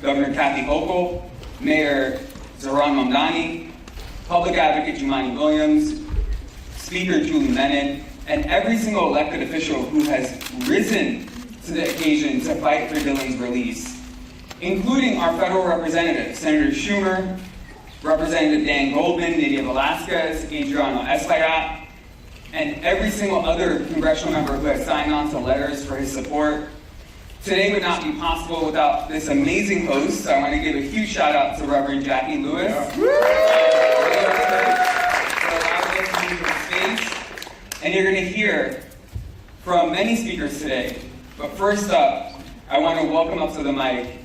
Governor Kathy Hochul, Mayor Zohran Mamdani, Public Advocate Jumaane Williams, Speaker Julie Lennon, and every single elected official who has risen to the occasion to fight for Dylan's release, including our federal representatives, Senator Schumer, Representative Dan Goldman, Nydia Velasquez, Adriano Espaillat, and every single other congressional member who has signed on to letters for his support. Today would not be possible without this amazing host. So I want to give a huge shout out to Reverend Jackie Lewis. And you're going to hear from many speakers today. But first up, I want to welcome up to the mic,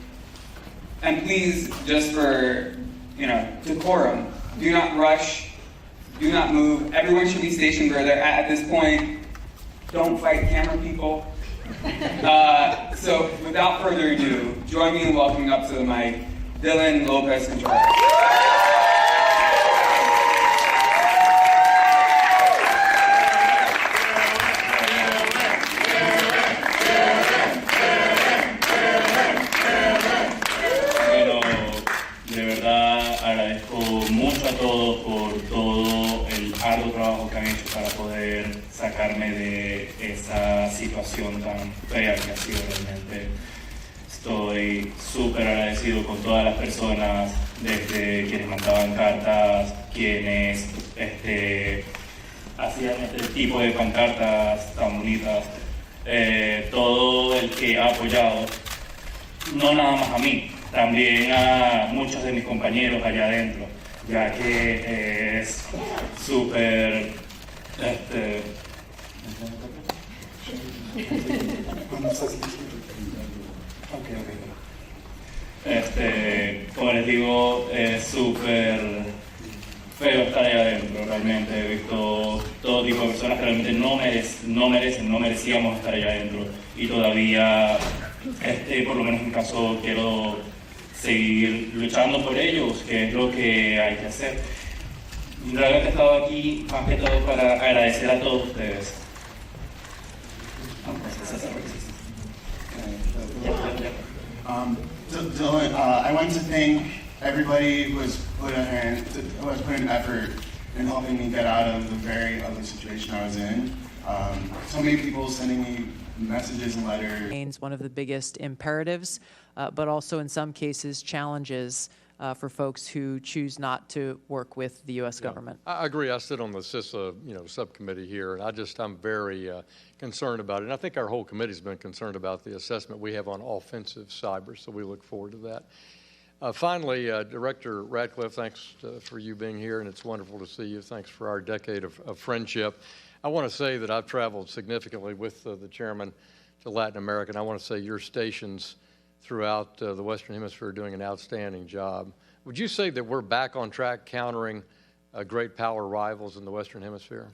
and please, just for, decorum, do not rush, do not move. Everyone should be stationed where they're at this point. Don't fight camera people. So without further ado, join me in welcoming up to the mic, Dylan Lopez Contreras. Trabajo que han hecho para poder sacarme de esa situación tan fea que ha sido realmente. Estoy súper agradecido con todas las personas, desde quienes mandaban cartas, quienes hacían este tipo de pancartas tan bonitas, todo el que ha apoyado, no nada más a mí, también a muchos de mis compañeros allá adentro, ya que es súper, como les digo, es súper feo estar allá adentro. Realmente he visto todo tipo de personas que realmente no merecíamos estar allá adentro, y todavía, por lo menos en mi caso, quiero seguir luchando por ellos, que es lo que hay que hacer. Realmente he estado aquí más que todo para agradecer a todos ustedes. Dylan, I want to thank everybody who has put an effort in helping me get out of the very ugly situation I was in. So many people sending me messages and letters. Remains one of the biggest imperatives, but also in some cases challenges for folks who choose not to work with the U.S. government. I agree. I sit on the CISA, subcommittee here, and I'm very concerned about it. And I think our whole committee's been concerned about the assessment we have on offensive cyber, so we look forward to that. Finally, Director Radcliffe, thanks for you being here, and it's wonderful to see you. Thanks for our decade of friendship. I want to say that I've traveled significantly with the chairman to Latin America, and I want to say your stations throughout the Western Hemisphere are doing an outstanding job. Would you say that we're back on track countering great power rivals in the Western Hemisphere?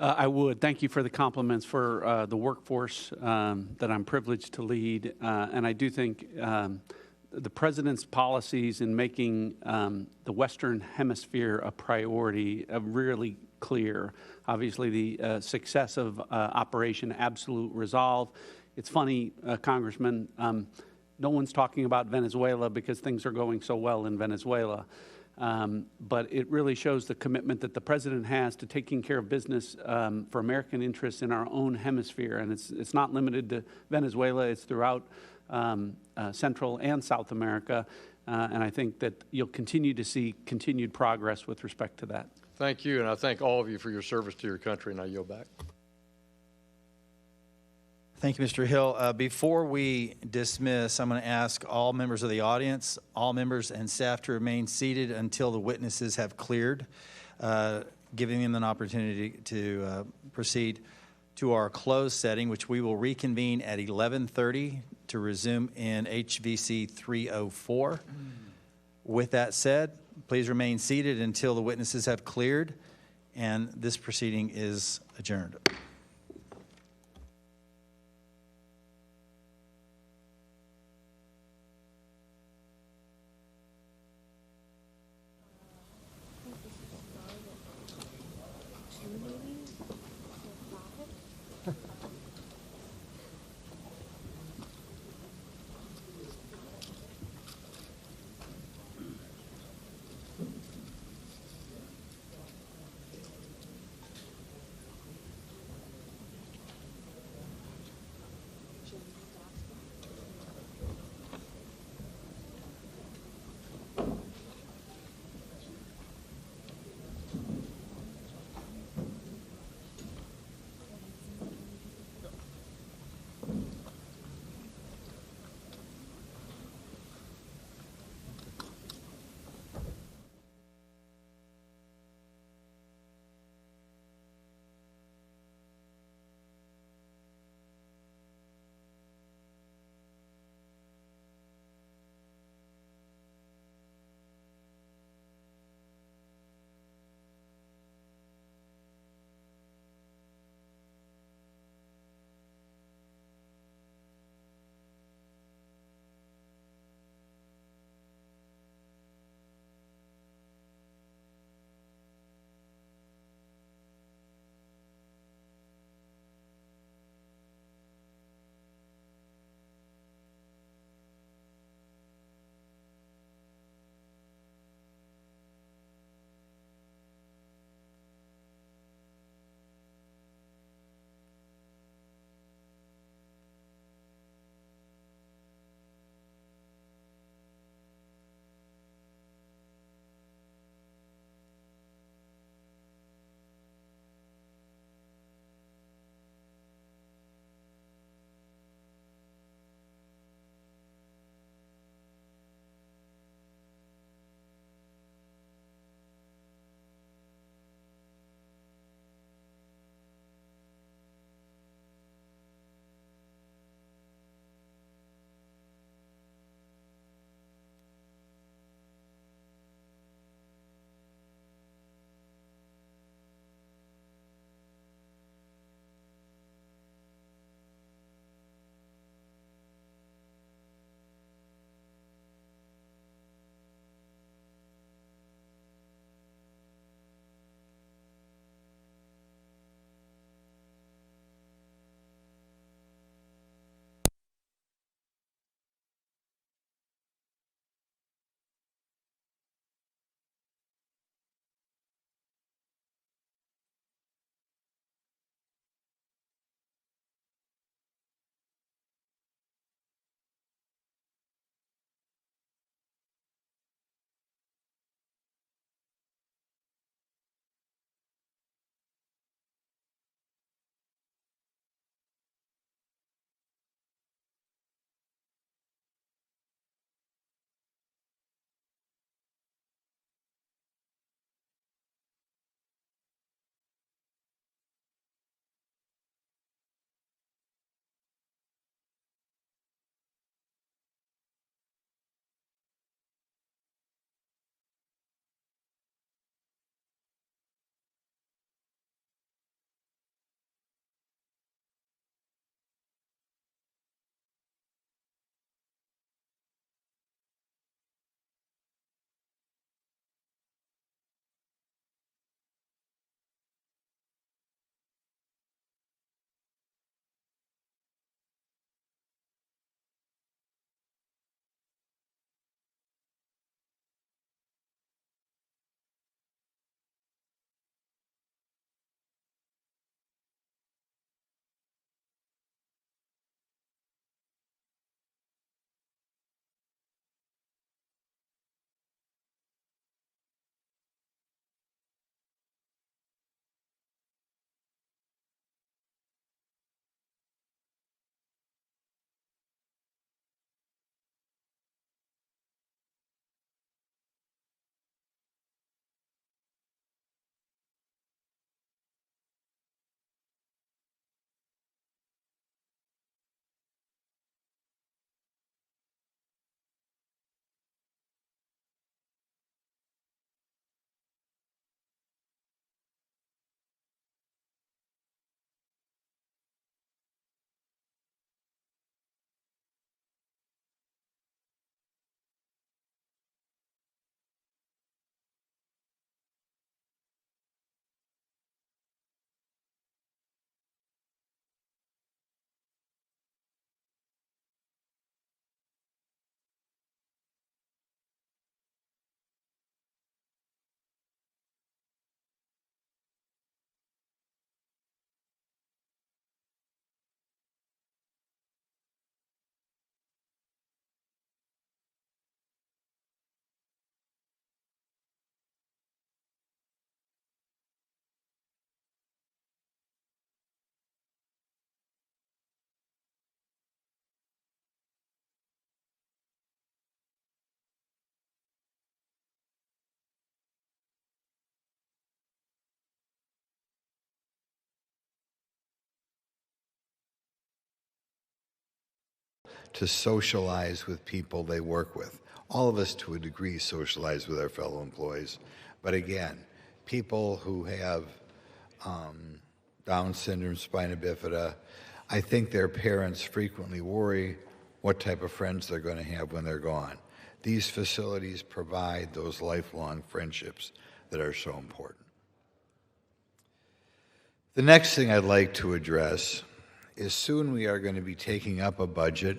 I would. Thank you for the compliments for the workforce that I'm privileged to lead. And I do think the President's policies in making the Western Hemisphere a priority are really clear. Obviously, the success of Operation Absolute Resolve. It's funny, Congressman, no one's talking about Venezuela because things are going so well in Venezuela. But it really shows the commitment that the President has to taking care of business for American interests in our own hemisphere. And it's not limited to Venezuela, it's throughout Central and South America. And I think that you'll continue to see continued progress with respect to that. Thank you, and I thank all of you for your service to your country, and I yield back. Thank you, Mr. Hill. Before we dismiss, I'm going to ask all members of the audience, all members and staff to remain seated until the witnesses have cleared, giving them an opportunity to proceed to our closed setting, which we will reconvene at 11:30 to resume in HVC 304. With that said, please remain seated until the witnesses have cleared, and this proceeding is adjourned. to socialize with people they work with. All of us, to a degree, socialize with our fellow employees. But again, people who have Down syndrome, spina bifida, I think their parents frequently worry what type of friends they're going to have when they're gone. These facilities provide those lifelong friendships that are so important. The next thing I'd like to address is soon we are going to be taking up a budget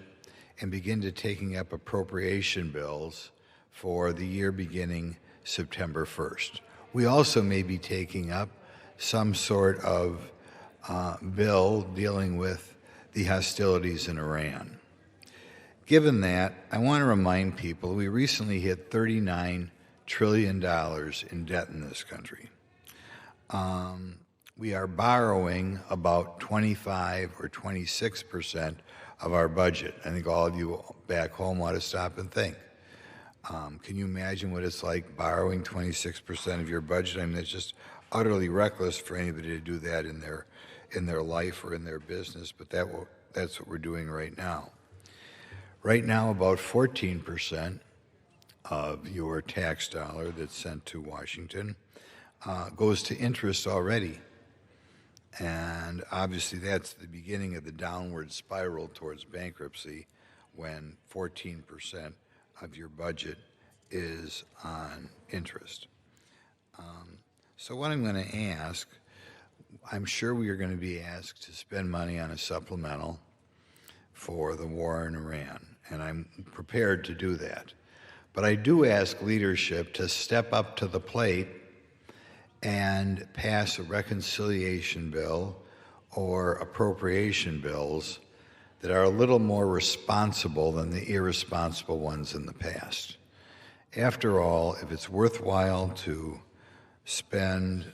and begin to taking up appropriation bills for the year beginning September 1st. We also may be taking up some sort of bill dealing with the hostilities in Iran. Given that, I want to remind people we recently hit $39 trillion in debt in this country. We are borrowing about 25 or 26% of our budget. I think all of you back home ought to stop and think. Can you imagine what it's like borrowing 26% of your budget? I mean, it's just utterly reckless for anybody to do that in their life or in their business, but that's what we're doing right now. Right now, about 14% of your tax dollar that's sent to Washington goes to interest already. And obviously, that's the beginning of the downward spiral towards bankruptcy when 14% of your budget is on interest. So what I'm going to ask, I'm sure we are going to be asked to spend money on a supplemental for the war in Iran, and I'm prepared to do that. But I do ask leadership to step up to the plate and pass a reconciliation bill or appropriation bills that are a little more responsible than the irresponsible ones in the past. After all, if it's worthwhile to spend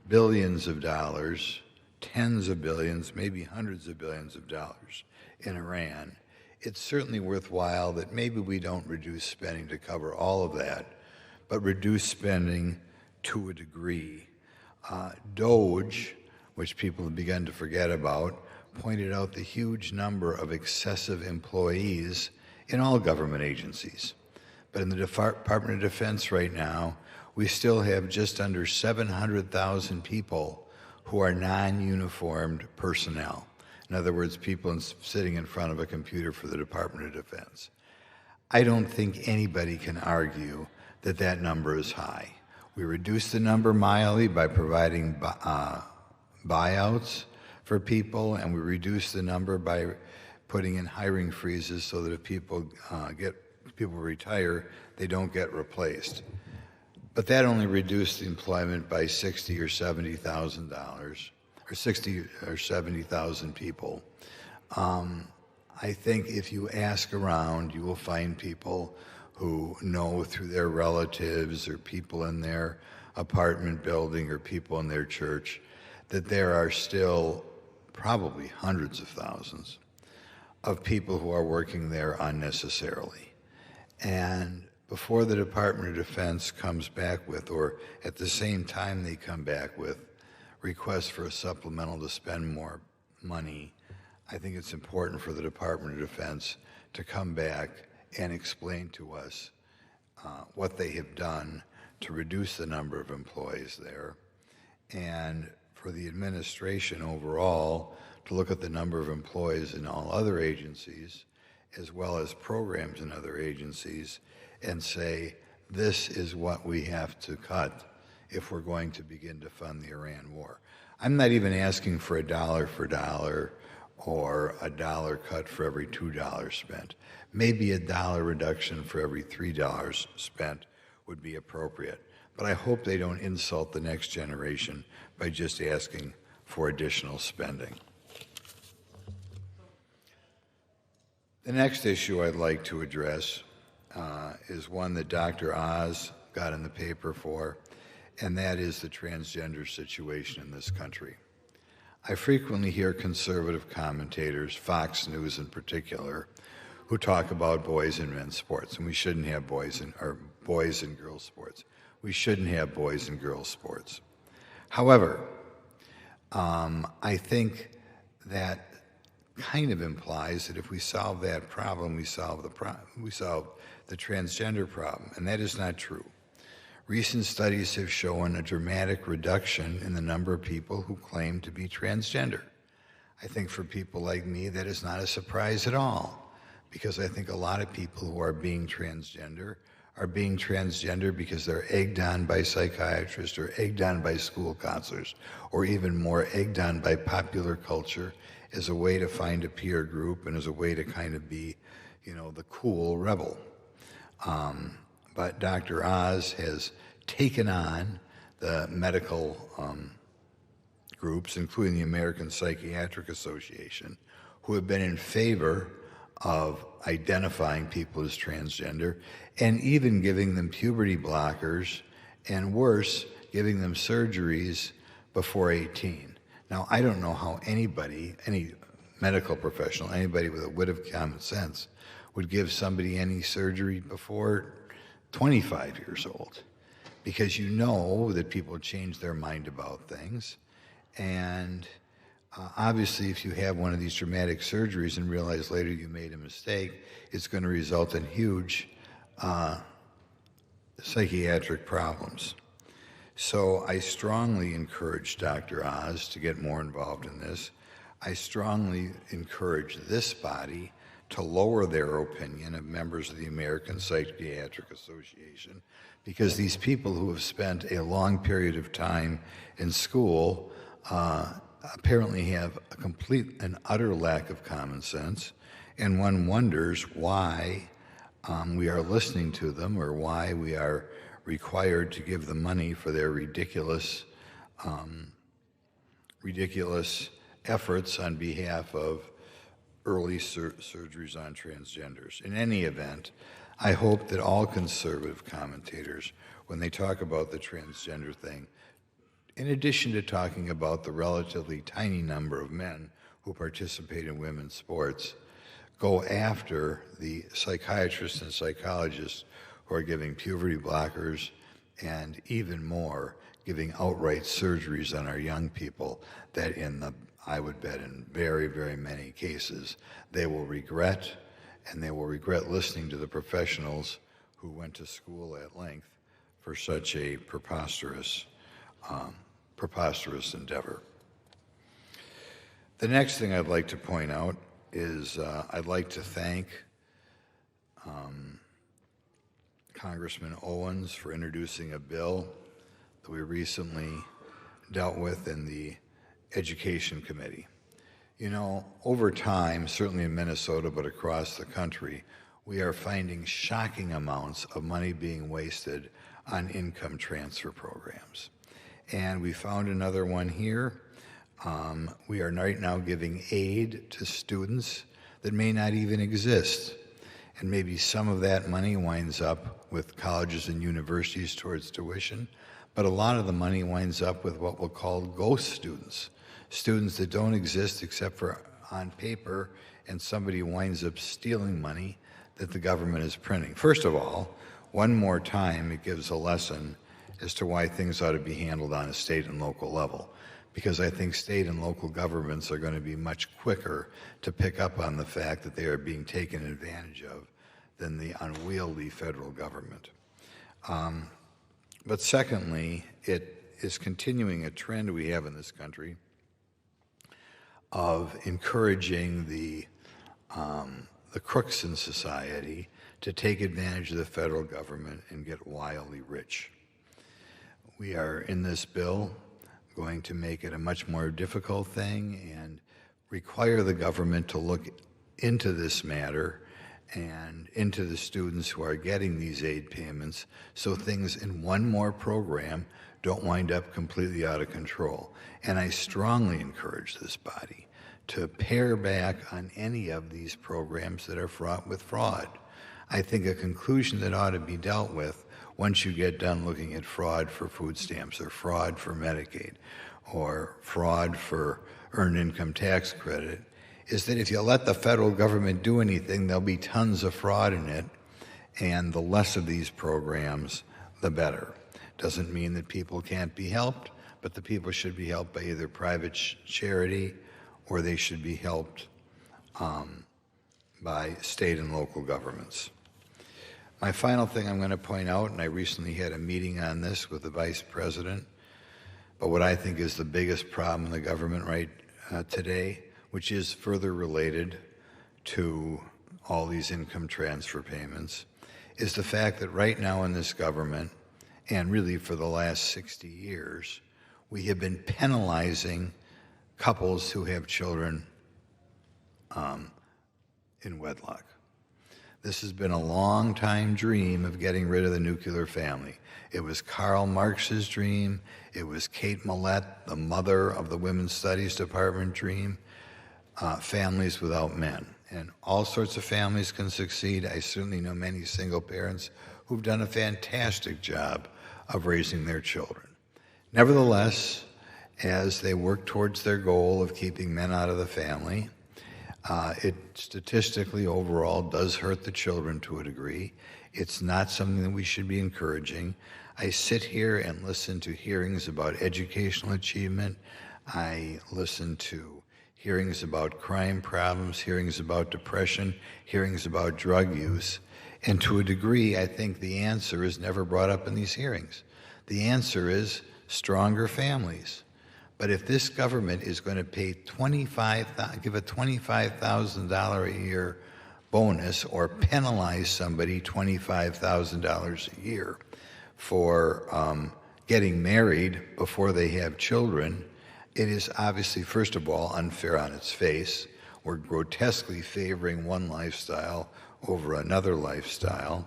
billions of dollars, tens of billions, maybe hundreds of billions of dollars in Iran, it's certainly worthwhile that maybe we don't reduce spending to cover all of that, but reduce spending to a degree. DOGE, which people have begun to forget about, pointed out the huge number of excessive employees in all government agencies. But in the Department of Defense right now, we still have just under 700,000 people who are non-uniformed personnel. In other words, people sitting in front of a computer for the Department of Defense. I don't think anybody can argue that that number is high. We reduced the number mildly by providing buyouts for people, and we reduced the number by putting in hiring freezes so that if people retire, they don't get replaced. But that only reduced the employment by $60,000 or $70,000, or 60 or 70,000 people. I think if you ask around, you will find people who know through their relatives or people in their apartment building or people in their church that there are still probably hundreds of thousands of people who are working there unnecessarily. And before the Department of Defense comes back with, or at the same time they come back with, requests for a supplemental to spend more money, I think it's important for the Department of Defense to come back and explain to us what they have done to reduce the number of employees there, and for the administration overall to look at the number of employees in all other agencies, as well as programs in other agencies, and say, this is what we have to cut if we're going to begin to fund the Iran war. I'm not even asking for $1 for dollar or $1 cut for every $2 spent. Maybe $1 reduction for every $3 spent would be appropriate. But I hope they don't insult the next generation by just asking for additional spending. The next issue I'd like to address is one that Dr. Oz got in the paper for, and that is the transgender situation in this country. I frequently hear conservative commentators, Fox News in particular, who talk about boys and men's sports, and we shouldn't have boys and girls sports. We shouldn't have boys and girls sports. However, I think that kind of implies that if we solve that problem, we solve the transgender problem, and that is not true. Recent studies have shown a dramatic reduction in the number of people who claim to be transgender. I think for people like me, that is not a surprise at all, because I think a lot of people who are being transgender because they're egged on by psychiatrists or egged on by school counselors, or even more egged on by popular culture as a way to find a peer group and as a way to kind of be, the cool rebel. But Dr. Oz has taken on the medical groups, including the American Psychiatric Association, who have been in favor of identifying people as transgender and even giving them puberty blockers, and worse, giving them surgeries before 18. Now, I don't know how anybody, any medical professional, anybody with a whit of common sense, would give somebody any surgery before 25 years old, because you know that people change their mind about things. And obviously, if you have one of these dramatic surgeries and realize later you made a mistake, it's going to result in huge psychiatric problems. So I strongly encourage Dr. Oz to get more involved in this. I strongly encourage this body to lower their opinion of members of the American Psychiatric Association, because these people who have spent a long period of time in school apparently have a complete and utter lack of common sense, and one wonders why we are listening to them, or why we are required to give them money for their ridiculous efforts on behalf of early surgeries on transgenders. In any event, I hope that all conservative commentators, when they talk about the transgender thing, in addition to talking about the relatively tiny number of men who participate in women's sports, go after the psychiatrists and psychologists who are giving puberty blockers and even more, giving outright surgeries on our young people that I would bet in very, very many cases, they will regret, and they will regret listening to the professionals who went to school at length for such a preposterous endeavor. The next thing I'd like to point out is I'd like to thank Congressman Owens for introducing a bill that we recently dealt with in the Education Committee. Over time, certainly in Minnesota, but across the country, we are finding shocking amounts of money being wasted on income transfer programs. And we found another one here. We are right now giving aid to students that may not even exist. And maybe some of that money winds up with colleges and universities towards tuition, but a lot of the money winds up with what we'll call ghost students, students that don't exist except for on paper, and somebody winds up stealing money that the government is printing. First of all, one more time, it gives a lesson as to why things ought to be handled on a state and local level, because I think state and local governments are going to be much quicker to pick up on the fact that they are being taken advantage of than the unwieldy federal government. But secondly, it is continuing a trend we have in this country of encouraging the crooks in society to take advantage of the federal government and get wildly rich. We are, in this bill, going to make it a much more difficult thing and require the government to look into this matter and into the students who are getting these aid payments, so things in one more program don't wind up completely out of control. And I strongly encourage this body to pare back on any of these programs that are fraught with fraud. I think a conclusion that ought to be dealt with once you get done looking at fraud for food stamps, or fraud for Medicaid, or fraud for earned income tax credit, is that if you let the federal government do anything, there'll be tons of fraud in it, and the less of these programs, the better. Doesn't mean that people can't be helped, but the people should be helped by either private charity, or they should be helped by state and local governments. My final thing I'm going to point out, and I recently had a meeting on this with the Vice President, but what I think is the biggest problem in the government right today, which is further related to all these income transfer payments, is the fact that right now in this government, and really for the last 60 years, we have been penalizing couples who have children in wedlock. This has been a long-time dream of getting rid of the nuclear family. It was Karl Marx's dream. It was Kate Millett, the mother of the Women's Studies Department, dream. Families without men. And all sorts of families can succeed. I certainly know many single parents who've done a fantastic job of raising their children. Nevertheless, as they work towards their goal of keeping men out of the family, it statistically overall does hurt the children to a degree. It's not something that we should be encouraging. I sit here and listen to hearings about educational achievement. I listen to hearings about crime problems, hearings about depression, hearings about drug use. And to a degree, I think the answer is never brought up in these hearings. The answer is stronger families. But if this government is going to pay give a $25,000 a year bonus or penalize somebody $25,000 a year for getting married before they have children, it is obviously, first of all, unfair on its face. We're grotesquely favoring one lifestyle over another lifestyle.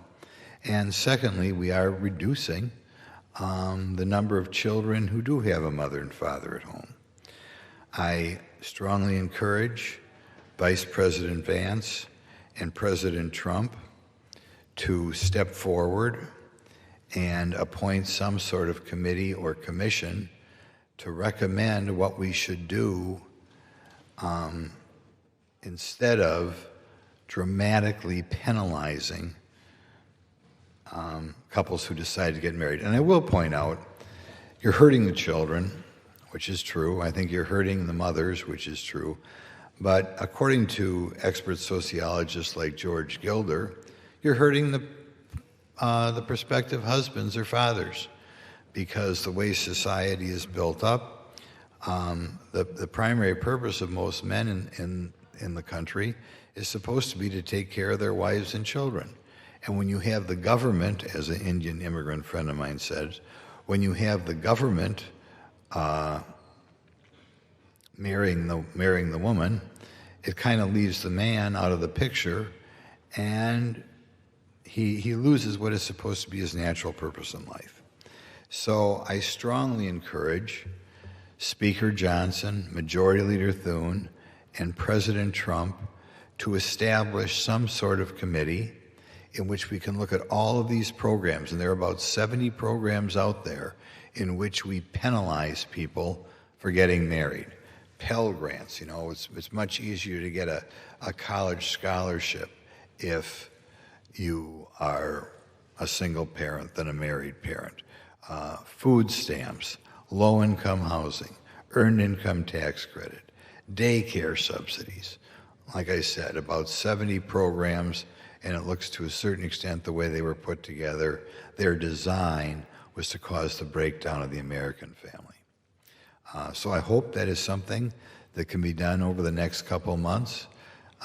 And secondly, we are reducing the number of children who do have a mother and father at home. I strongly encourage Vice President Vance and President Trump to step forward and appoint some sort of committee or commission to recommend what we should do instead of dramatically penalizing couples who decide to get married. And I will point out, you're hurting the children, which is true. I think you're hurting the mothers, which is true. But according to expert sociologists like George Gilder, you're hurting the prospective husbands or fathers, because the way society is built up, the primary purpose of most men in the country is supposed to be to take care of their wives and children. And when you have the government, as an Indian immigrant friend of mine said, when you have the government marrying the woman, it kind of leaves the man out of the picture, and he loses what is supposed to be his natural purpose in life. So I strongly encourage Speaker Johnson, Majority Leader Thune, and President Trump to establish some sort of committee in which we can look at all of these programs, and there are about 70 programs out there in which we penalize people for getting married. Pell Grants, it's much easier to get a college scholarship if you are a single parent than a married parent. Food stamps, low-income housing, earned income tax credit, daycare subsidies. Like I said, about 70 programs, and it looks to a certain extent the way they were put together, their design was to cause the breakdown of the American family. So I hope that is something that can be done over the next couple of months.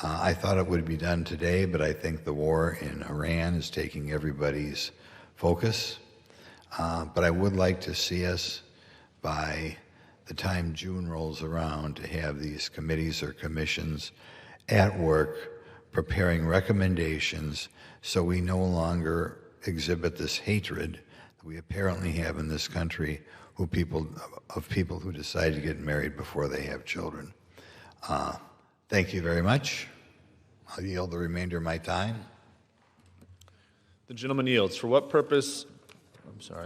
I thought it would be done today, but I think the war in Iran is taking everybody's focus. But I would like to see us, by the time June rolls around, to have these committees or commissions at work preparing recommendations so we no longer exhibit this hatred that we apparently have in this country of people who decide to get married before they have children. Thank you very much. I'll yield the remainder of my time. The gentleman yields. For what purpose?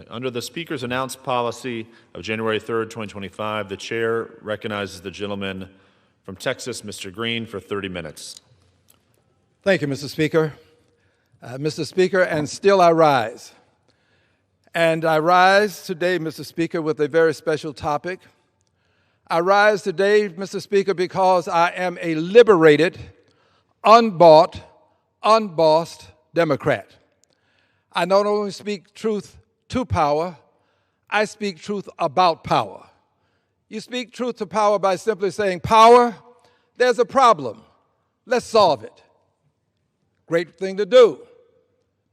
Under the Speaker's announced policy of January 3rd, 2025, the Chair recognizes the gentleman from Texas, Mr. Green, for 30 minutes. Thank you, Mr. Speaker. Mr. Speaker, and still I rise. And I rise today, Mr. Speaker, with a very special topic. I rise today, Mr. Speaker, because I am a liberated unbought, unbossed Democrat. I not only speak truth to power, I speak truth about power. You speak truth to power by simply saying, power, there's a problem. Let's solve it. Great thing to do.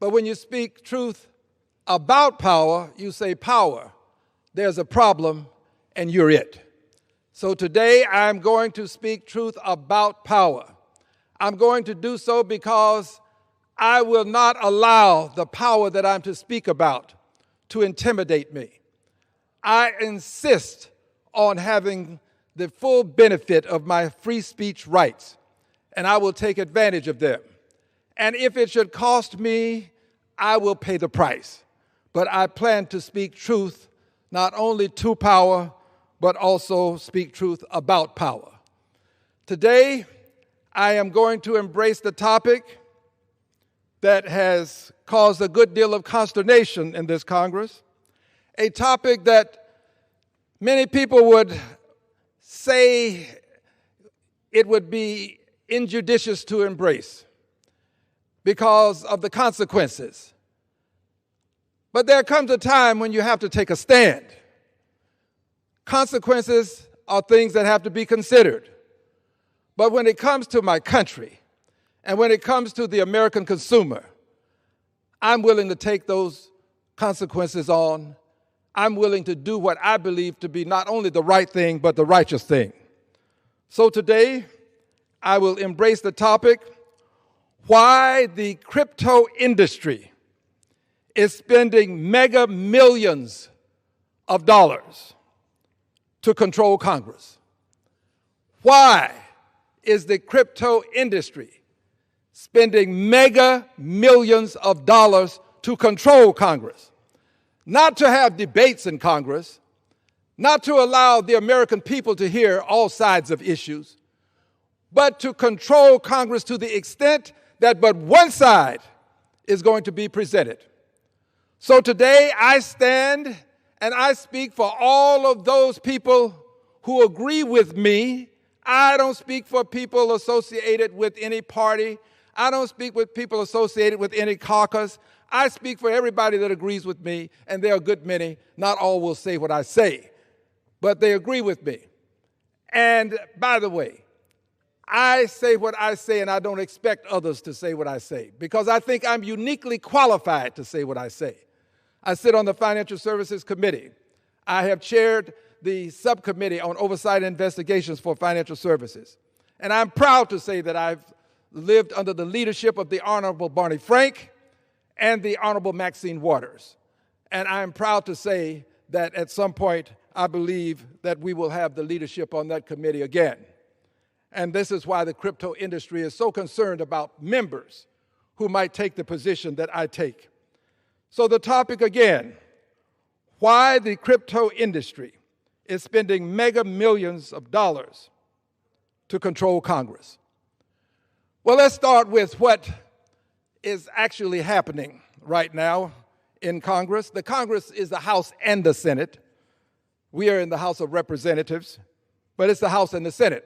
But when you speak truth about power, you say, power, there's a problem, and you're it. So today I'm going to speak truth about power. I'm going to do so because I will not allow the power that I'm to speak about to intimidate me. I insist on having the full benefit of my free speech rights, and I will take advantage of them. And if it should cost me, I will pay the price. But I plan to speak truth not only to power, but also speak truth about power. Today, I am going to embrace the topic that has caused a good deal of consternation in this Congress, a topic that many people would say it would be injudicious to embrace because of the consequences. But there comes a time when you have to take a stand. Consequences are things that have to be considered. But when it comes to my country, and when it comes to the American consumer, I'm willing to take those consequences on. I'm willing to do what I believe to be not only the right thing, but the righteous thing. So today, I will embrace the topic, why the crypto industry is spending mega millions of dollars to control Congress. Why is the crypto industry spending mega millions of dollars to control Congress? Not to have debates in Congress, not to allow the American people to hear all sides of issues, but to control Congress to the extent that but one side is going to be presented. So today I stand and I speak for all of those people who agree with me. I don't speak for people associated with any party. I don't speak with people associated with any caucus. I speak for everybody that agrees with me, and there are a good many. Not all will say what I say, but they agree with me. And by the way, I say what I say, and I don't expect others to say what I say, because I think I'm uniquely qualified to say what I say. I sit on the Financial Services Committee. I have chaired the subcommittee on oversight and investigations for financial services. And I'm proud to say that I've lived under the leadership of the Honorable Barney Frank and the Honorable Maxine Waters. And I'm proud to say that at some point, I believe that we will have the leadership on that committee again. And this is why the crypto industry is so concerned about members who might take the position that I take. So the topic again, why the crypto industry is spending mega millions of dollars to control Congress. Well, let's start with what is actually happening right now in Congress. The Congress is the House and the Senate. We are in the House of Representatives, but it's the House and the Senate.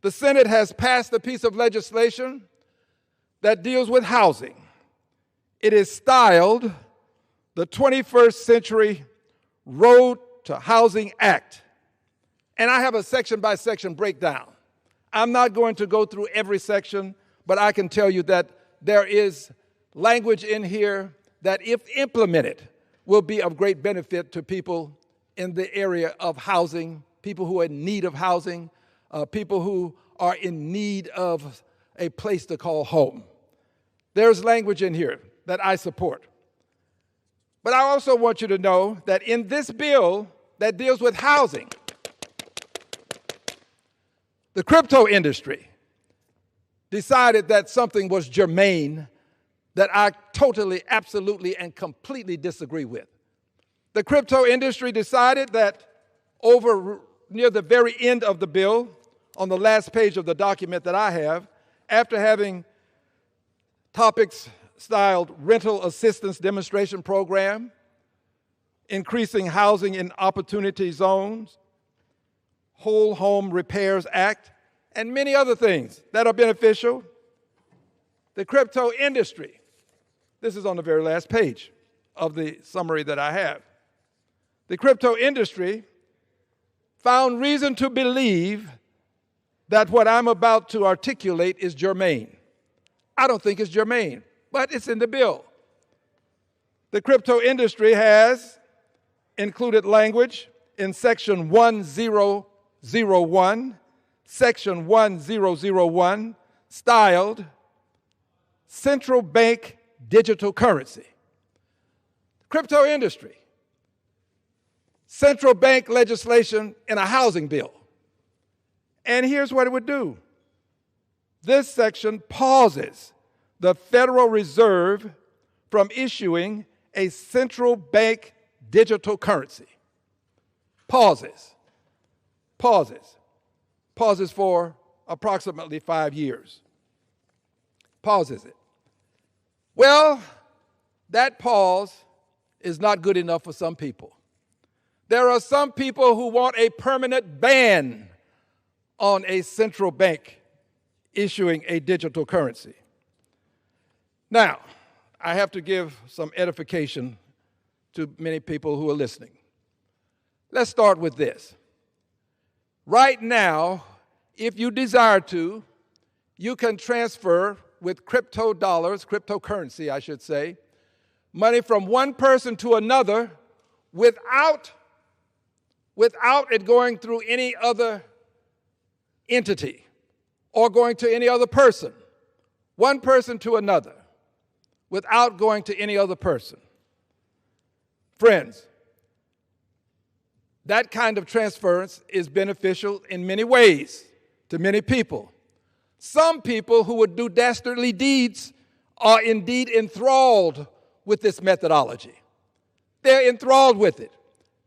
The Senate has passed a piece of legislation that deals with housing. It is styled the 21st Century Road to Housing Act. And I have a section-by-section breakdown. I'm not going to go through every section, but I can tell you that there is language in here that, if implemented, will be of great benefit to people in the area of housing, people who are in need of housing, people who are in need of a place to call home. There's language in here that I support. But I also want you to know that in this bill that deals with housing, the crypto industry decided that something was germane that I totally, absolutely, and completely disagree with. The crypto industry decided that over near the very end of the bill, on the last page of the document that I have, after having topics styled rental assistance demonstration program, increasing housing in opportunity zones, Whole Home Repairs Act, and many other things that are beneficial, The crypto industry, this is on the very last page of the summary that I have. The crypto industry found reason to believe that what I'm about to articulate is germane. I don't think it's germane, but it's in the bill. The crypto industry has included language in Section 1001, Section 1001, styled central bank digital currency. Crypto industry, central bank legislation in a housing bill. And here's what it would do. This section pauses the Federal Reserve from issuing a central bank digital currency. Pauses for approximately 5 years. Pauses it. Well, that pause is not good enough for some people. There are some people who want a permanent ban on a central bank issuing a digital currency. Now, I have to give some edification to many people who are listening. Let's start with this. Right now, if you desire to, you can transfer with crypto dollars, cryptocurrency, I should say, money from one person to another without it going through any other entity or going to any other person. One person to another without going to any other person. Friends, that kind of transference is beneficial in many ways to many people. Some people who would do dastardly deeds are indeed enthralled with this methodology. They're enthralled with it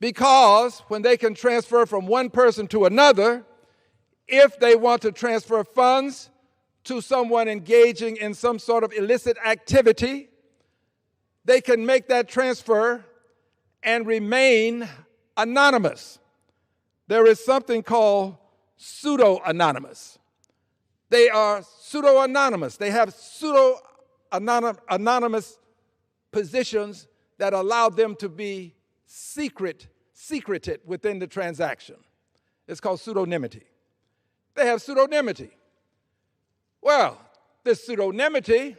because when they can transfer from one person to another, if they want to transfer funds to someone engaging in some sort of illicit activity, they can make that transfer and remain anonymous. There is something called pseudo-anonymous. They are pseudo-anonymous. They have pseudo-anonymous positions that allow them to be secreted within the transaction. It's called pseudonymity. They have pseudonymity. Well, this pseudonymity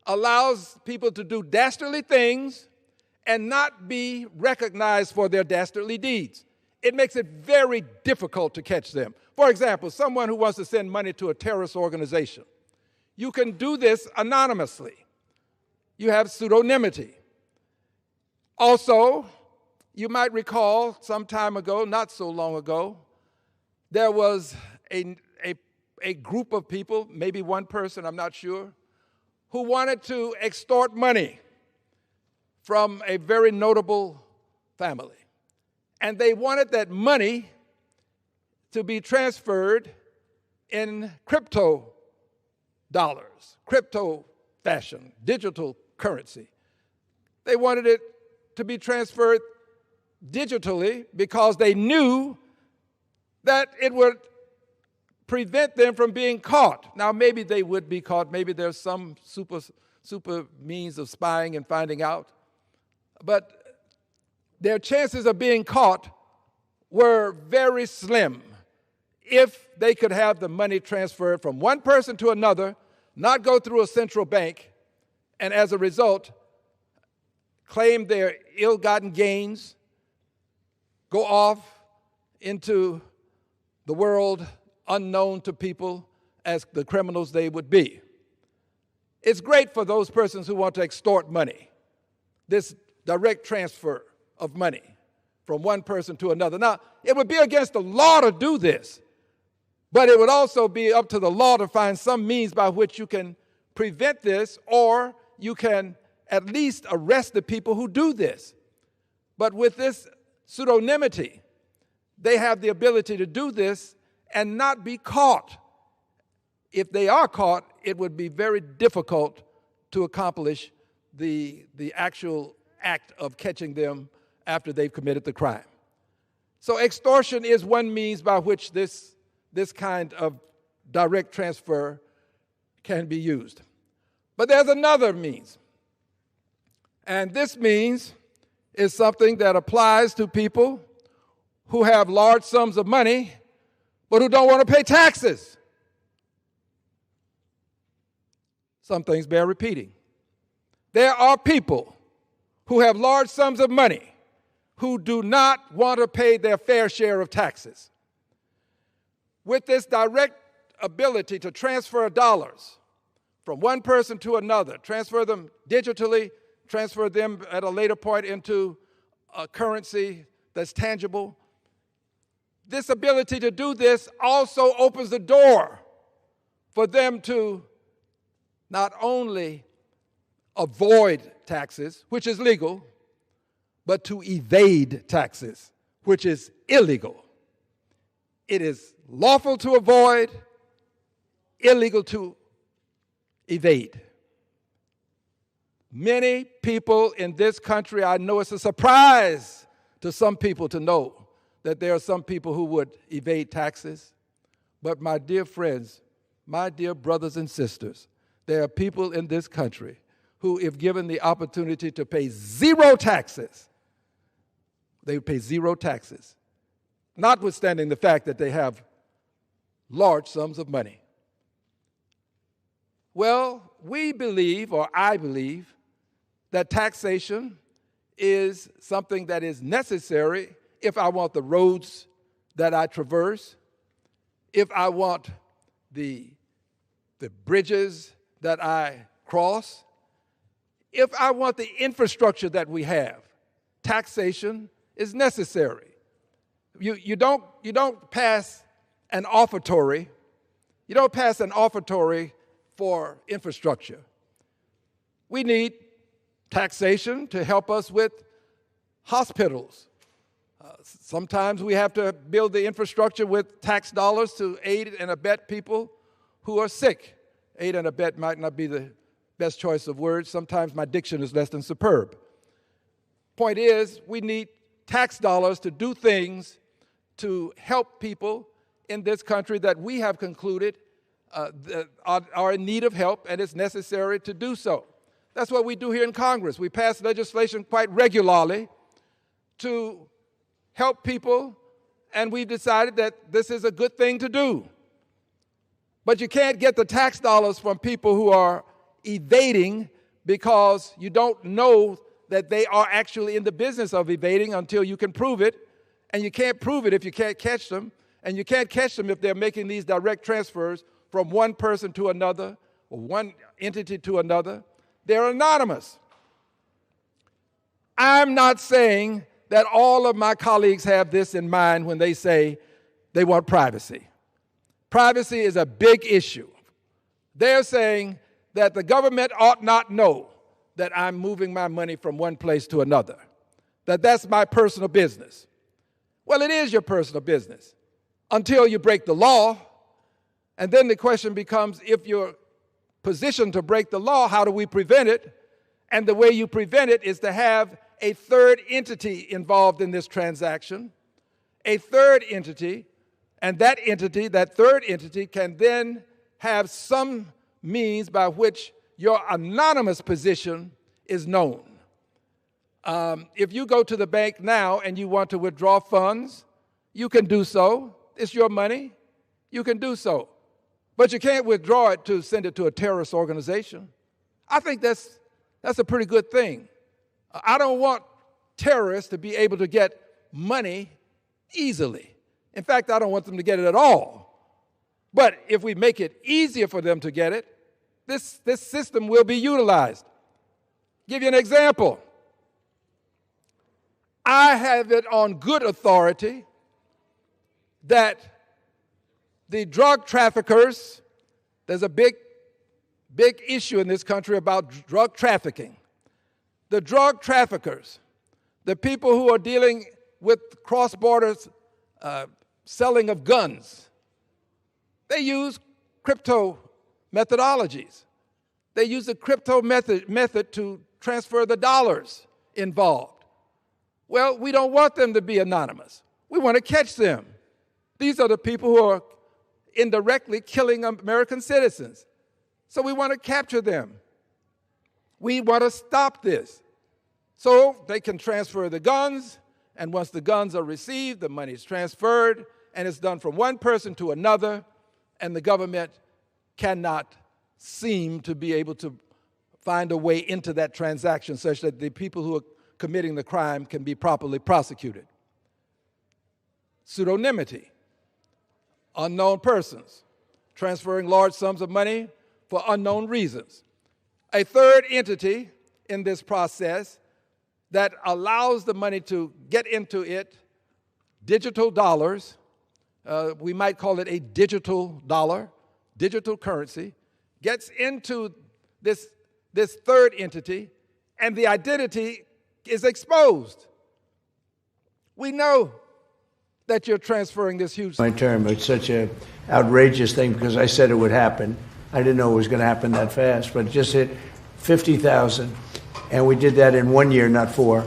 allows people to do dastardly things and not be recognized for their dastardly deeds. It makes it very difficult to catch them. For example, someone who wants to send money to a terrorist organization, you can do this anonymously. You have pseudonymity. Also, you might recall some time ago, not so long ago, there was a group of people, maybe one person, I'm not sure, who wanted to extort money from a very notable family. And they wanted that money to be transferred in crypto dollars, crypto fashion, digital currency. They wanted it to be transferred digitally because they knew that it would prevent them from being caught. Now, maybe they would be caught. Maybe there's some super means of spying and finding out. But their chances of being caught were very slim if they could have the money transferred from one person to another, not go through a central bank, and as a result, claim their ill-gotten gains, go off into the world unknown to people as the criminals they would be. It's great for those persons who want to extort money, this direct transfer of money from one person to another. Now, it would be against the law to do this, but it would also be up to the law to find some means by which you can prevent this, or you can at least arrest the people who do this. But with this pseudonymity, they have the ability to do this and not be caught. If they are caught, it would be very difficult to accomplish the actual act of catching them after they've committed the crime. So extortion is one means by which this kind of direct transfer can be used. But there's another means. And this means is something that applies to people who have large sums of money but who don't want to pay taxes. Some things bear repeating. There are people who have large sums of money who do not want to pay their fair share of taxes. With this direct ability to transfer dollars from one person to another, transfer them digitally, transfer them at a later point into a currency that's tangible, this ability to do this also opens the door for them to not only avoid taxes, which is legal, but to evade taxes, which is illegal. It is lawful to avoid, illegal to evade. Many people in this country, I know it's a surprise to some people to know that there are some people who would evade taxes. But my dear friends, my dear brothers and sisters, there are people in this country who, if given the opportunity to pay zero taxes, they would pay zero taxes, notwithstanding the fact that they have large sums of money. Well, we believe, or I believe, that taxation is something that is necessary if I want the roads that I traverse, if I want the bridges that I cross, if I want the infrastructure that we have. Taxation is necessary. You don't pass an offertory. You don't pass an offertory for infrastructure. We need taxation to help us with hospitals. Sometimes we have to build the infrastructure with tax dollars to aid and abet people who are sick. Aid and abet might not be the best choice of words. Sometimes my diction is less than superb. Point is, we need tax dollars to do things to help people in this country that we have concluded are in need of help, and it's necessary to do so. That's what we do here in Congress. We pass legislation quite regularly to help people, and we've decided that this is a good thing to do. But you can't get the tax dollars from people who are evading because you don't know that they are actually in the business of evading until you can prove it, and you can't prove it if you can't catch them, and you can't catch them if they're making these direct transfers from one person to another or one entity to another. They're anonymous. I'm not saying that all of my colleagues have this in mind when they say they want privacy. Privacy is a big issue. They're saying that the government ought not know that I'm moving my money from one place to another, that that's my personal business. Well, it is your personal business until you break the law, and then the question becomes, if you're positioned to break the law, how do we prevent it? And the way you prevent it is to have a third entity involved in this transaction, a third entity, and that third entity can then have some means by which your anonymous position is known. If you go to the bank now and you want to withdraw funds, you can do so. It's your money. You can do so. But you can't withdraw it to send it to a terrorist organization. I think that's a pretty good thing. I don't want terrorists to be able to get money easily. In fact, I don't want them to get it at all. But if we make it easier for them to get it, this system will be utilized. Give you an example. I have it on good authority that the drug traffickers, there's a big issue in this country about drug trafficking. The drug traffickers, the people who are dealing with cross-border selling of guns, they use crypto methodologies. They use the crypto method to transfer the dollars involved. Well, we don't want them to be anonymous. We want to catch them. These are the people who are indirectly killing American citizens. So we want to capture them. We want to stop this. So they can transfer the guns, and once the guns are received, the money is transferred, and it's done from one person to another, and the government cannot seem to be able to find a way into that transaction such that the people who are committing the crime can be properly prosecuted. Pseudonymity, unknown persons, transferring large sums of money for unknown reasons. A third entity in this process that allows the money to get into it, digital dollars, we might call it a digital dollar, digital currency, gets into this third entity, and the identity is exposed. We know that you're transferring this huge... My term, it's such an outrageous thing because I said it would happen. I didn't know it was going to happen that fast, but it just hit 50,000, and we did that in 1 year, not 4.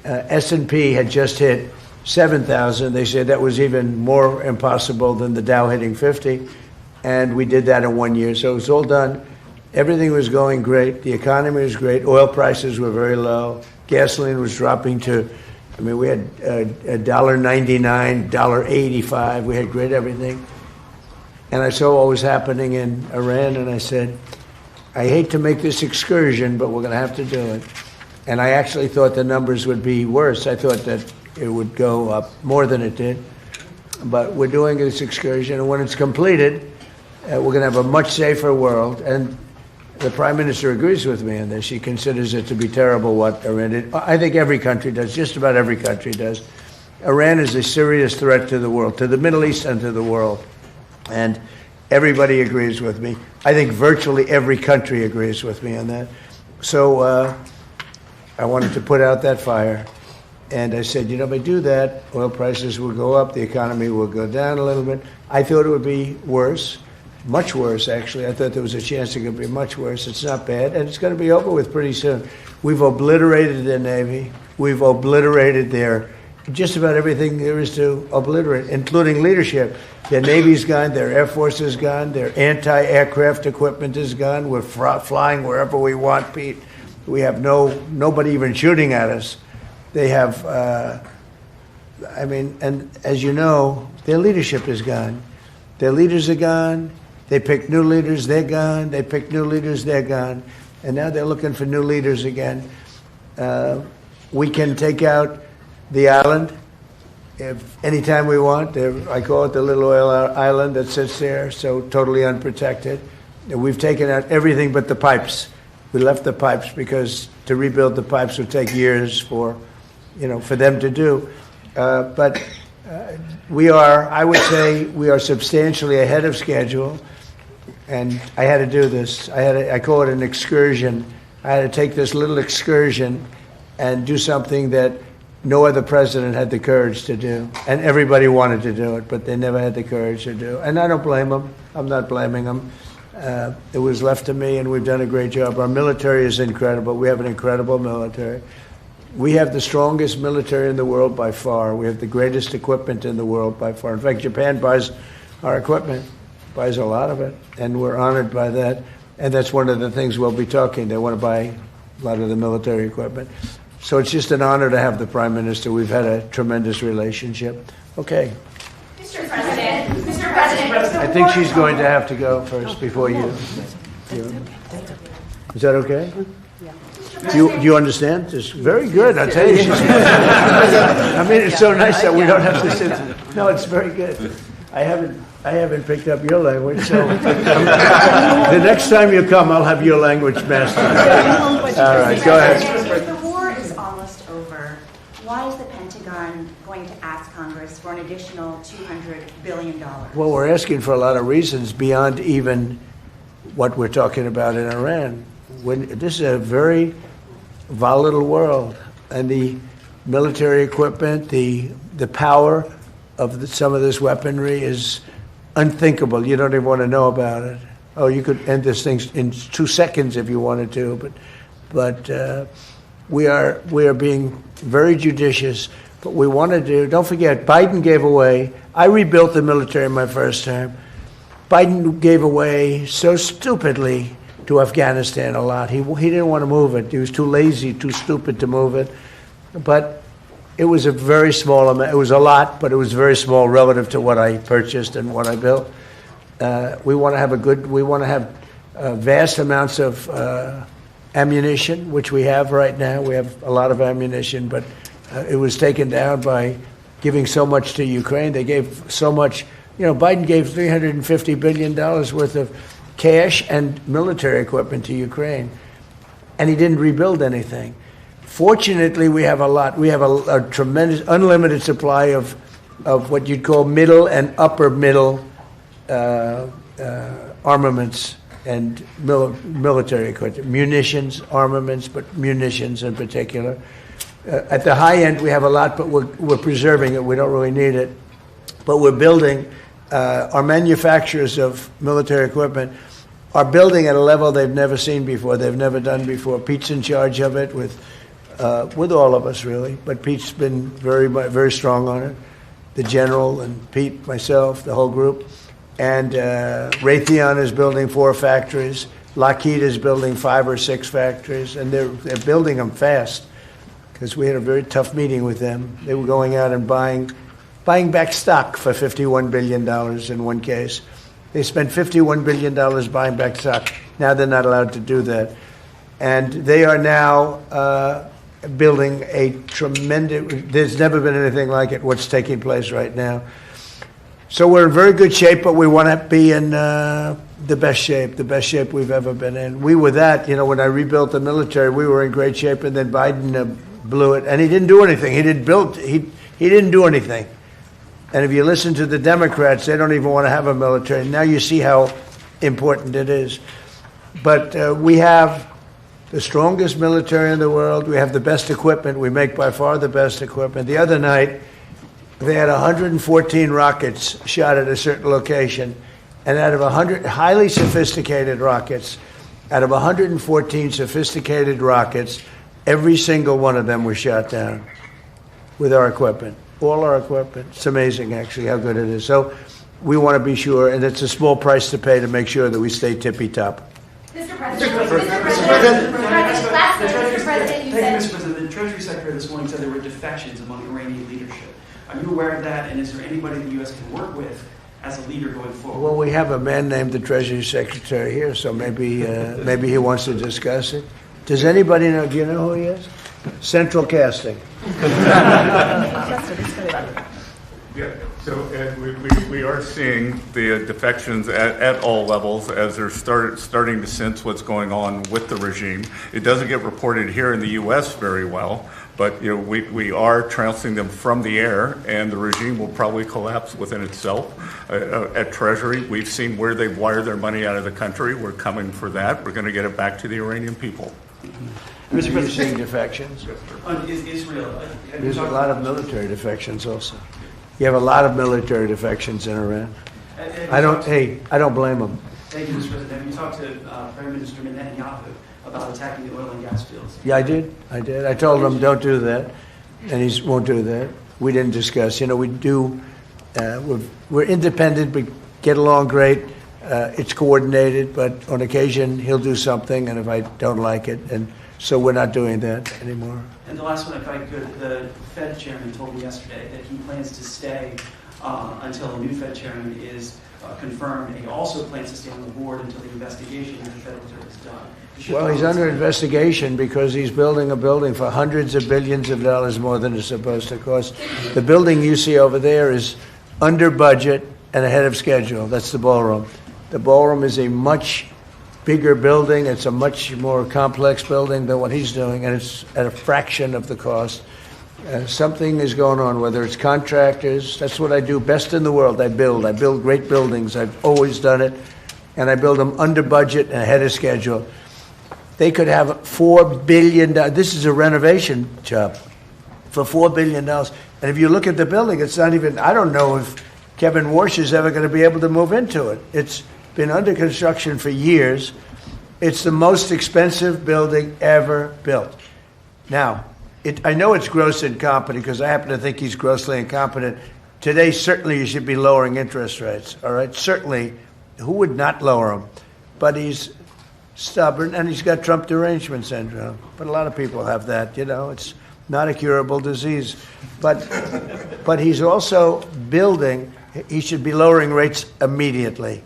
S&P had just hit 7,000. They said that was even more impossible than the Dow hitting 50, and we did that in 1 year. So it was all done. Everything was going great. The economy was great. Oil prices were very low. Gasoline was dropping to, I mean, we had $1.99, $1.85. We had great everything. And I saw what was happening in Iran, and I said, I hate to make this excursion, but we're going to have to do it. And I actually thought the numbers would be worse. I thought that it would go up more than it did. But we're doing this excursion, and when it's completed, we're going to have a much safer world. And the Prime Minister agrees with me on this. She considers it to be terrible what Iran did. I think every country does, just about every country does. Iran is a serious threat to the world, to the Middle East and to the world. And everybody agrees with me. I think virtually every country agrees with me on that. So I wanted to put out that fire. And I said, if I do that, oil prices will go up, the economy will go down a little bit. I thought it would be worse, much worse, actually. I thought there was a chance it could be much worse. It's not bad, and it's going to be over with pretty soon. We've obliterated their Navy. We've obliterated their just about everything there is to obliterate, including leadership. Their Navy's gone, their Air Force is gone, their anti-aircraft equipment is gone. We're flying wherever we want, Pete. We have nobody even shooting at us. They have, and as you know, their leadership is gone. Their leaders are gone. They pick new leaders, they're gone. They pick new leaders, they're gone. And now they're looking for new leaders again. We can take out the island if anytime we want. I call it the little oil island that sits there, so totally unprotected. We've taken out everything but the pipes. We left the pipes because to rebuild the pipes would take years for them to do. But I would say we are substantially ahead of schedule. And I had to do this. I call it an excursion. I had to take this little excursion and do something that no other president had the courage to do. And everybody wanted to do it, but they never had the courage to do it. And I don't blame them. I'm not blaming them. It was left to me, and we've done a great job. Our military is incredible. We have an incredible military. We have the strongest military in the world by far. We have the greatest equipment in the world by far. In fact, Japan buys our equipment, buys a lot of it, and we're honored by that. And that's one of the things we'll be talking. They want to buy a lot of the military equipment. So it's just an honor to have the Prime Minister. We've had a tremendous relationship. Okay. Mr. President, I think she's going to have to go first before you. Is that okay? Do you understand? It's very good. I tell you. It's so nice that we don't have to sit. No, it's very good. I haven't picked up your language, so the next time you come, I'll have your language mastered. All right, go ahead. The war is almost over. Why is the Pentagon going to ask Congress for an additional $200 billion? Well, we're asking for a lot of reasons beyond even what we're talking about in Iran. This is a very volatile world, and the military equipment, the power of some of this weaponry is unthinkable. You don't even want to know about it. Oh, you could end this thing in 2 seconds if you wanted to, but we are being very judicious. But we want to do. Don't forget, Biden gave away. I rebuilt the military in my first term. Biden gave away so stupidly to Afghanistan a lot. He didn't want to move it. He was too lazy, too stupid to move it. But it was a very small amount. It was a lot, but it was very small relative to what I purchased and what I built. We want to have vast amounts of ammunition, which we have right now. We have a lot of ammunition, but it was taken down by giving so much to Ukraine. They gave so much. Biden gave $350 billion worth of cash and military equipment to Ukraine, and he didn't rebuild anything. Fortunately, we have a lot. We have a tremendous, unlimited supply of what you'd call middle and upper middle armaments and military equipment, munitions, armaments, but munitions in particular. At the high end, we have a lot, but we're preserving it. We don't really need it. But we're building, our manufacturers of military equipment are building at a level they've never seen before, they've never done before. Pete's in charge of it with all of us, really. But Pete's been very strong on it. The general and Pete, myself, the whole group. And Raytheon is building 4 factories. Lockheed is building 5 or 6 factories. And they're building them fast, because we had a very tough meeting with them. They were going out and buying back stock for $51 billion in one case. They spent $51 billion buying back stock. Now they're not allowed to do that. And they are now building a tremendous, there's never been anything like it, what's taking place right now. So we're in very good shape, but we want to be in the best shape we've ever been in. We were that, when I rebuilt the military, we were in great shape, and then Biden blew it, and he didn't do anything. He didn't do anything. And if you listen to the Democrats, they don't even want to have a military. Now you see how important it is. But we have the strongest military in the world. We have the best equipment. We make by far the best equipment. The other night, they had 114 rockets shot at a certain location. And out of 100 highly sophisticated rockets, out of 114 sophisticated rockets, every single one of them was shot down with our equipment. All our equipment. It's amazing, actually, how good it is. So we want to be sure, and it's a small price to pay to make sure that we stay tippy-top. Mr. President, the Treasury Secretary this morning said there were defections among Iranian leadership. Are you aware of that, and is there anybody the U.S. can work with as a leader going forward? Well, we have a man named the Treasury Secretary here, so maybe he wants to discuss it. Does anybody know? Do you know who he is? Central Casting. Yeah, so Ed, we are seeing the defections at all levels as they're starting to sense what's going on with the regime. It doesn't get reported here in the U.S. very well, but we are trouncing them from the air, and the regime will probably collapse within itself. At Treasury, we've seen where they've wired their money out of the country. We're coming for that. We're going to get it back to the Iranian people. Mr. President, seeing defections? Israel. There's a lot of military defections also. You have a lot of military defections in Iran. I don't blame them. Thank you, Mr. President. Have you talked to Prime Minister Netanyahu about attacking the oil and gas fields? Yeah, I did. I told him don't do that, and he won't do that. We didn't discuss. We do. We're independent. We get along great. It's coordinated, but on occasion he'll do something, and if I don't like it, and so we're not doing that anymore. And the last one, if I could, the Fed chairman told me yesterday that he plans to stay until a new Fed chairman is confirmed, and he also plans to stay on the board until the investigation into the Federal Reserve is done. Well, he's under investigation because he's building a building for hundreds of billions of dollars more than it's supposed to cost. The building you see over there is under budget and ahead of schedule. That's the ballroom. The ballroom is a much bigger building. It's a much more complex building than what he's doing, and it's at a fraction of the cost. Something is going on, whether it's contractors. That's what I do best in the world. I build great buildings. I've always done it, and I build them under budget and ahead of schedule. They could have $4 billion. This is a renovation job for $4 billion. And if you look at the building, it's not even, I don't know if Kevin Warsh is ever going to be able to move into it. It's been under construction for years. It's the most expensive building ever built. Now, I know it's gross incompetent because I happen to think he's grossly incompetent. Today, certainly you should be lowering interest rates, all right? Certainly, who would not lower them? But he's stubborn, and he's got Trump derangement syndrome. But a lot of people have that, you know. It's not a curable disease. But he's also building, he should be lowering rates immediately.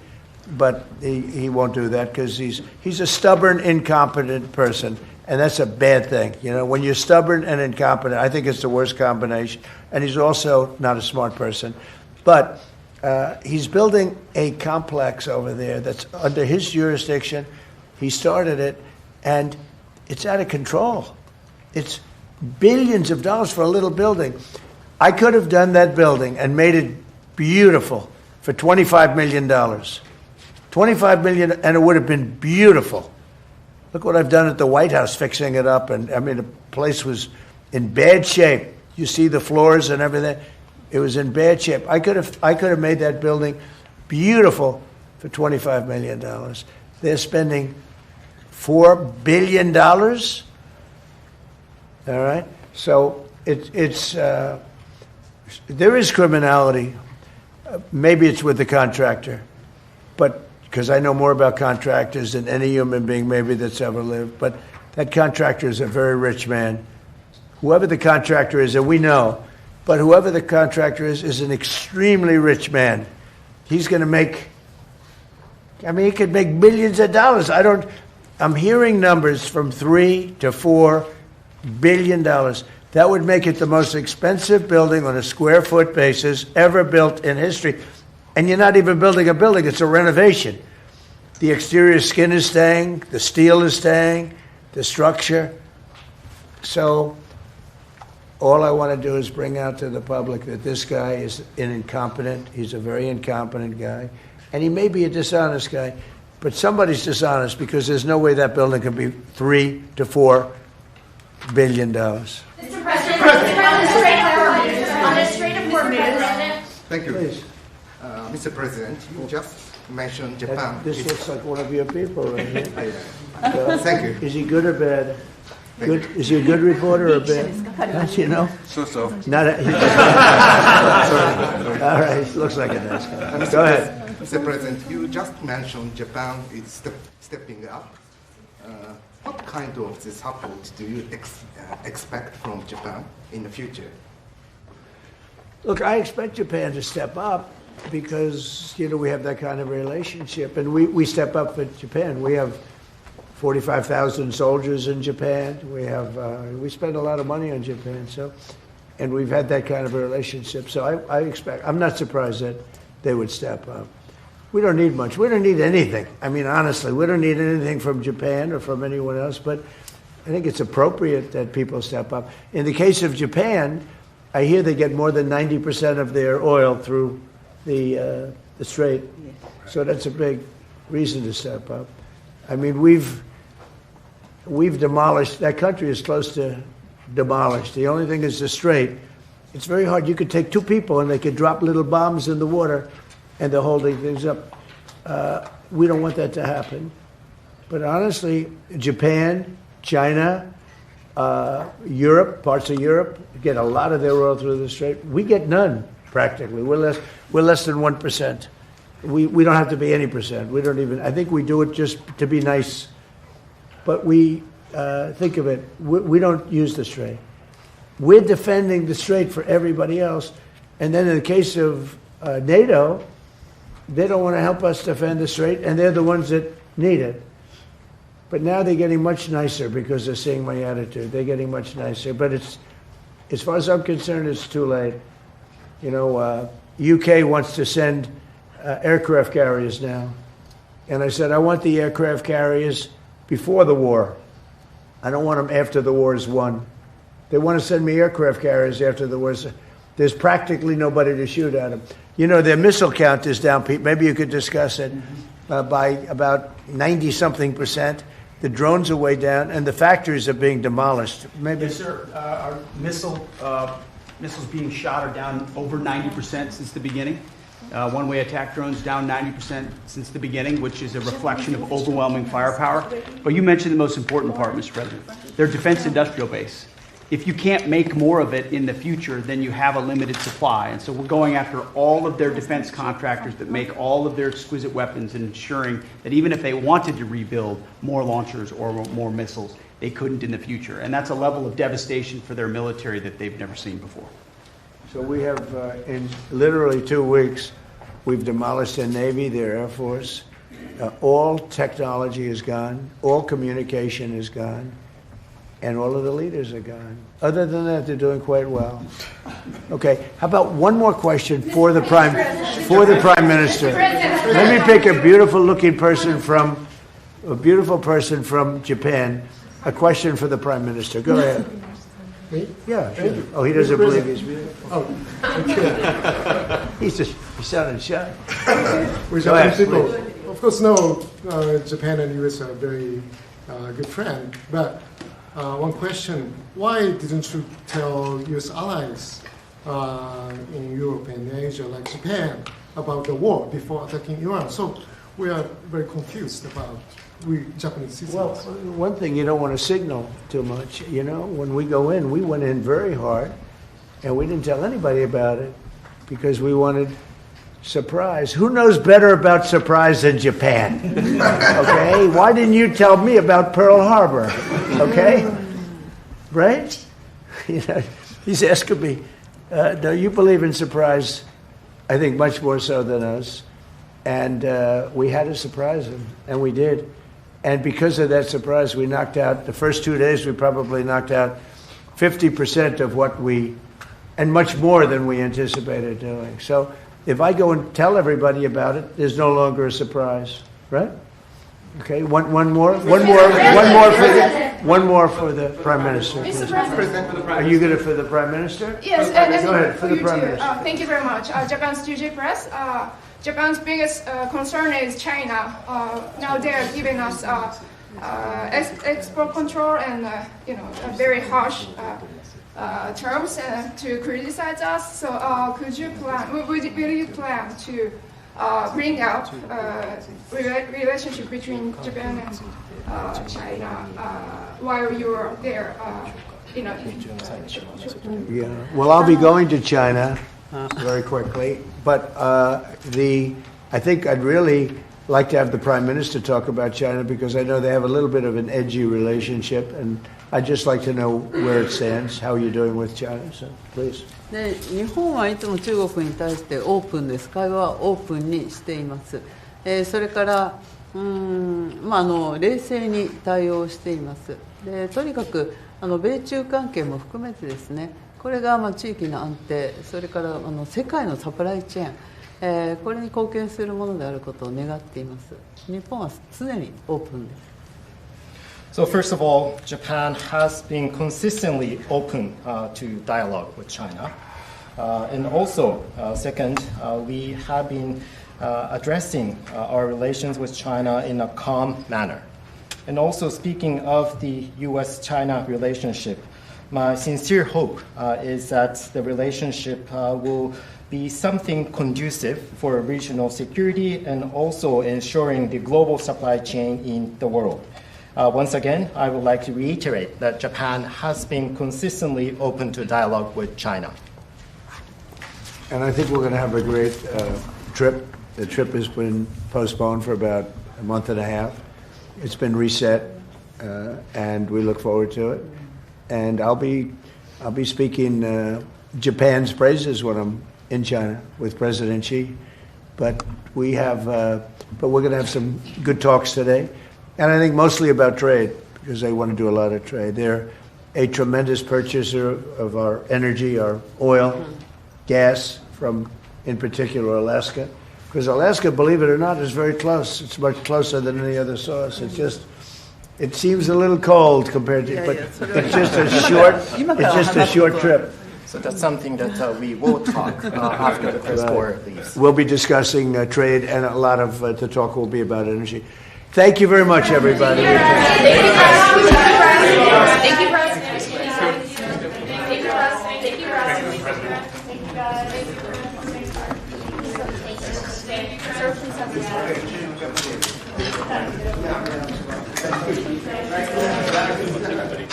But he won't do that because he's a stubborn, incompetent person. And that's a bad thing. You know, when you're stubborn and incompetent, I think it's the worst combination. And he's also not a smart person. But he's building a complex over there that's under his jurisdiction. He started it, and it's out of control. It's billions of dollars for a little building. I could have done that building and made it beautiful for $25 million. $25 million, and it would have been beautiful. Look what I've done at the White House, fixing it up. And I mean, the place was in bad shape. You see the floors and everything. It was in bad shape. I could have made that building beautiful for $25 million. They're spending $4 billion. All right? So there is criminality. Maybe it's with the contractor, but because I know more about contractors than any human being maybe that's ever lived. But that contractor is a very rich man. Whoever the contractor is, and we know, but whoever the contractor is an extremely rich man. He's going to make, I mean, he could make billions of dollars. I'm hearing numbers from $3 to $4 billion. That would make it the most expensive building on a square foot basis ever built in history. And you're not even building a building, it's a renovation. The exterior skin is staying, the steel is staying, the structure. So all I want to do is bring out to the public that this guy is an incompetent, he's a very incompetent guy, and he may be a dishonest guy, but somebody's dishonest because there's no way that building can be $3 to $4 billion. Mr. President, on a straight of four minutes. Thank you. Please. Mr. President, you just mentioned Japan. This looks like one of your people right here. Thank you. Is he good or bad? Good. Is he a good reporter or bad? You know? So. Not a, all right, looks like a nice guy. Go ahead. Mr. President, you just mentioned Japan is stepping up. What kind of support do you expect from Japan in the future? Look, I expect Japan to step up because, you know, we have that kind of relationship. And we step up for Japan. We have 45,000 soldiers in Japan. We spend a lot of money on Japan. And we've had that kind of a relationship. So I expect, I'm not surprised that they would step up. We don't need much. We don't need anything. I mean, honestly, we don't need anything from Japan or from anyone else. But I think it's appropriate that people step up. In the case of Japan, I hear they get more than 90% of their oil through the strait. So that's a big reason to step up. I mean, we've demolished, that country is close to demolished. The only thing is the strait. It's very hard. You could take two people and they could drop little bombs in the water and they're holding things up. We don't want that to happen. But honestly, Japan, China, Europe, parts of Europe, get a lot of their oil through the strait. We get none, practically. We're less than 1%. We don't have to be any percent. We don't even, I think we do it just to be nice. But we, think of it, we don't use the strait. We're defending the strait for everybody else. And then in the case of NATO, they don't want to help us defend the strait, and they're the ones that need it. But now they're getting much nicer because they're seeing my attitude. They're getting much nicer. But it's, as far as I'm concerned, it's too late. You know, UK wants to send aircraft carriers now. And I said, I want the aircraft carriers before the war. I don't want them after the war is won. They want to send me aircraft carriers after the war. There's practically nobody to shoot at them. You know, their missile count is down, Pete. Maybe you could discuss it by about 90-something%. The drones are way down, and the factories are being demolished. Maybe. Yes, sir. Our missiles being shot are down over 90% since the beginning. One-way attack drones down 90% since the beginning, which is a reflection of overwhelming firepower. But you mentioned the most important part, Mr. President. Their defense industrial base if you can't make more of it in the future, then you have a limited supply. And so we're going after all of their defense contractors that make all of their exquisite weapons and ensuring that even if they wanted to rebuild more launchers or more missiles, they couldn't in the future. And that's a level of devastation for their military that they've never seen before. So we have, in literally 2 weeks, we've demolished their Navy, their Air Force. All technology is gone. All communication is gone. And all of the leaders are gone. Other than that, they're doing quite well. Okay, how about one more question for the Prime Minister? Let me pick a beautiful person from Japan. A question for the Prime Minister. Go ahead. Me? Yeah, sure. Oh, he doesn't believe he's beautiful. Oh, okay. He sounded shy. We're Go ahead, Japanese people. please. Of course, no, Japan and US are very good friends. But one question, why didn't you tell US allies in Europe and Asia, like Japan, about the war before attacking Iran? So we are very confused about we Japanese citizens. Well, one thing, you don't want to signal too much. You know, when we go in, we went in very hard, and we didn't tell anybody about it because we wanted surprise. Who knows better about surprise than Japan? Okay? Why didn't you tell me about Pearl Harbor? Okay? Right? You know, he's asking me, no, you believe in surprise, I think much more so than us. And we had to surprise him, and we did. And because of that surprise, we knocked out, the first 2 days, we probably knocked out 50% of what and much more than we anticipated doing. So if I go and tell everybody about it, there's no longer a surprise, right? Okay, one more for the Prime Minister. Mr. President. Are you good for the Prime Minister? Yes, Go ahead, for the Prime Minister. Thank you very much. Japan's TJ Press. Japan's biggest concern is China. Now they are giving us export control and very harsh terms to criticize us. So could you will you plan to bring out relationship between Japan and China while you are there? Yeah. Well, I'll be going to China very quickly, but I think I'd really like to have the Prime Minister talk about China because I know they have a little bit of an edgy relationship, and I'd just like to know where it stands, how you're doing with China. So, please. で日本はいつも中国に対してオープンです。会話はオープンにしています。それから冷静に対応しています。でとにかく米中関係も含めてですね、これが地域の安定、それから世界のサプライチェーン、これに貢献するものであることを願っています。日本は常にオープンです。So first of all, Japan has been consistently open to dialogue with China. And also, second, we have been addressing our relations with China in a calm manner. And also speaking of the US-China relationship, my sincere hope is that the relationship will be something conducive for regional security and also ensuring the global supply chain in the world. Once again, I would like to reiterate that Japan has been consistently open to dialogue with China. And I think we're going to have a great trip. The trip has been postponed for about a month and a half. It's been reset, and we look forward to it. And I'll be speaking Japan's praises when I'm in China with President Xi. But we're going to have some good talks today. And I think mostly about trade, because they want to do a lot of trade. They're a tremendous purchaser of our energy, our oil, gas from, in particular, Alaska. Because Alaska, believe it or not, is very close. It's much closer than any other source. It seems a little cold compared to, but it's just a short trip. So that's something that we will talk after the press corps leaves. We'll be discussing trade, and a lot of the talk will be about energy. Thank you very much, everybody. Thank you,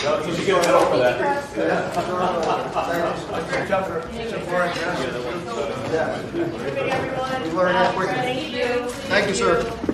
Thank you. Thank you, sir.